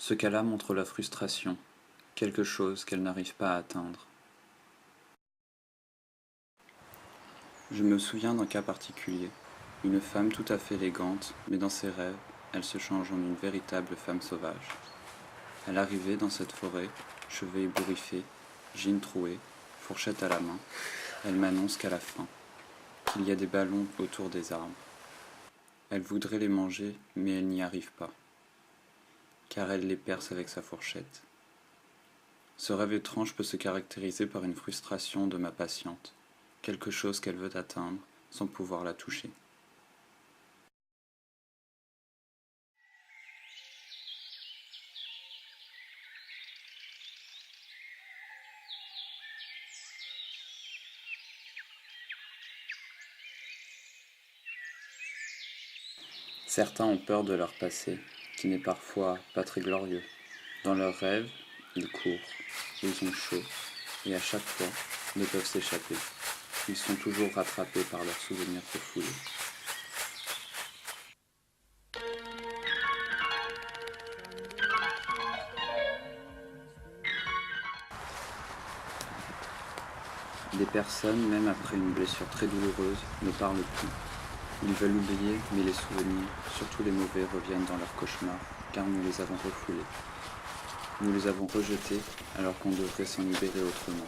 Ce cas-là montre la frustration, quelque chose qu'elle n'arrive pas à atteindre. Je me souviens d'un cas particulier, une femme tout à fait élégante, mais dans ses rêves, elle se change en une véritable femme sauvage. Elle arrivait dans cette forêt, cheveux ébouriffés, jeans troués, fourchette à la main. Elle m'annonce qu'à la fin, qu'il y a des ballons autour des arbres. Elle voudrait les manger, mais elle n'y arrive pas, car elle les perce avec sa fourchette. Ce rêve étrange peut se caractériser par une frustration de ma patiente, quelque chose qu'elle veut atteindre sans pouvoir la toucher. Certains ont peur de leur passé, qui n'est parfois pas très glorieux. Dans leurs rêves, ils courent, ils ont chaud, et à chaque fois, ne peuvent s'échapper. Ils sont toujours rattrapés par leurs souvenirs refoulés. Des personnes, même après une blessure très douloureuse, ne parlent plus. Ils veulent oublier, mais les souvenirs, surtout les mauvais, reviennent dans leurs cauchemars, car nous les avons refoulés. Nous les avons rejetés, alors qu'on devrait s'en libérer autrement.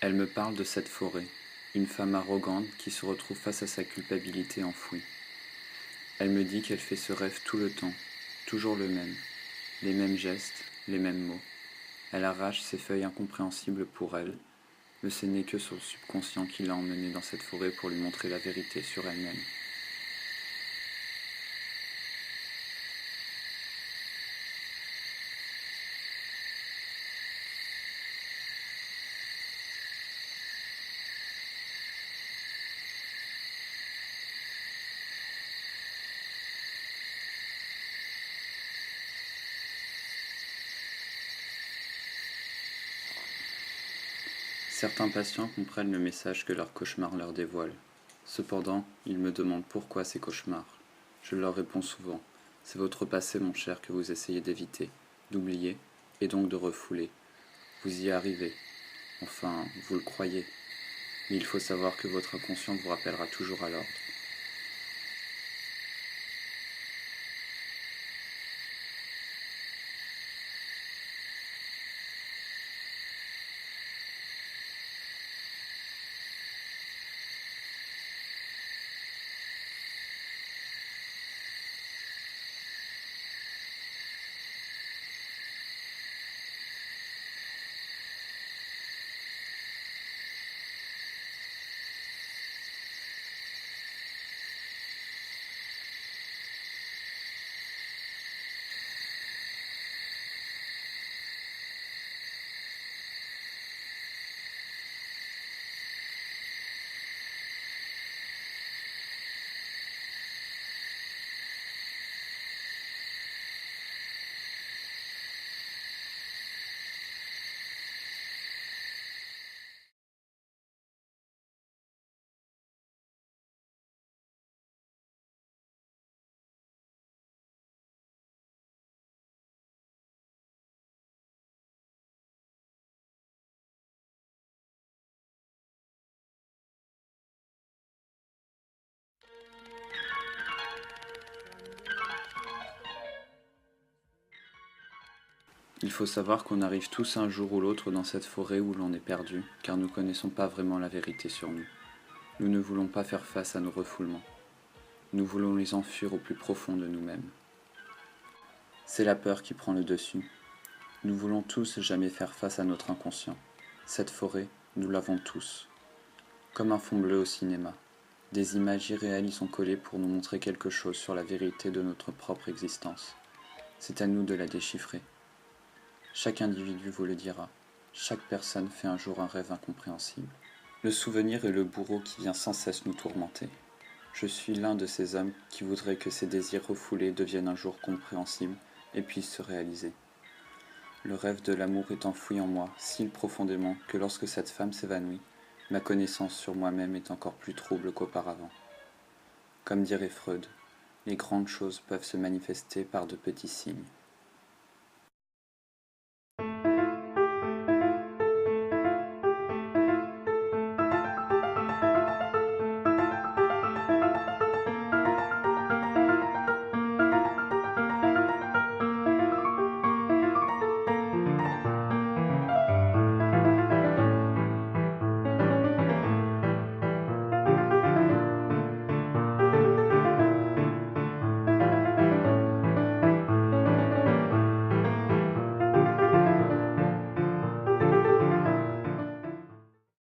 Elle me parle de cette forêt, une femme arrogante qui se retrouve face à sa culpabilité enfouie. Elle me dit qu'elle fait ce rêve tout le temps, toujours le même, les mêmes gestes, les mêmes mots. Elle arrache ces feuilles incompréhensibles pour elle, mais ce n'est que son subconscient qui l'a emmenée dans cette forêt pour lui montrer la vérité sur elle-même. Certains patients comprennent le message que leur cauchemar leur dévoile. Cependant, ils me demandent pourquoi ces cauchemars. Je leur réponds souvent, c'est votre passé mon cher que vous essayez d'éviter, d'oublier, et donc de refouler. Vous y arrivez. Enfin, vous le croyez. Mais il faut savoir que votre inconscient vous rappellera toujours à l'ordre. Il faut savoir qu'on arrive tous un jour ou l'autre dans cette forêt où l'on est perdu, car nous ne connaissons pas vraiment la vérité sur nous. Nous ne voulons pas faire face à nos refoulements. Nous voulons les enfuir au plus profond de nous-mêmes. C'est la peur qui prend le dessus. Nous voulons tous jamais faire face à notre inconscient. Cette forêt, nous l'avons tous. Comme un fond bleu au cinéma. Des images irréelles y sont collées pour nous montrer quelque chose sur la vérité de notre propre existence. C'est à nous de la déchiffrer. Chaque individu vous le dira. Chaque personne fait un jour un rêve incompréhensible. Le souvenir est le bourreau qui vient sans cesse nous tourmenter. Je suis l'un de ces hommes qui voudraient que ces désirs refoulés deviennent un jour compréhensibles et puissent se réaliser. Le rêve de l'amour est enfoui en moi si profondément que lorsque cette femme s'évanouit, ma connaissance sur moi-même est encore plus trouble qu'auparavant. Comme dirait Freud, les grandes choses peuvent se manifester par de petits signes.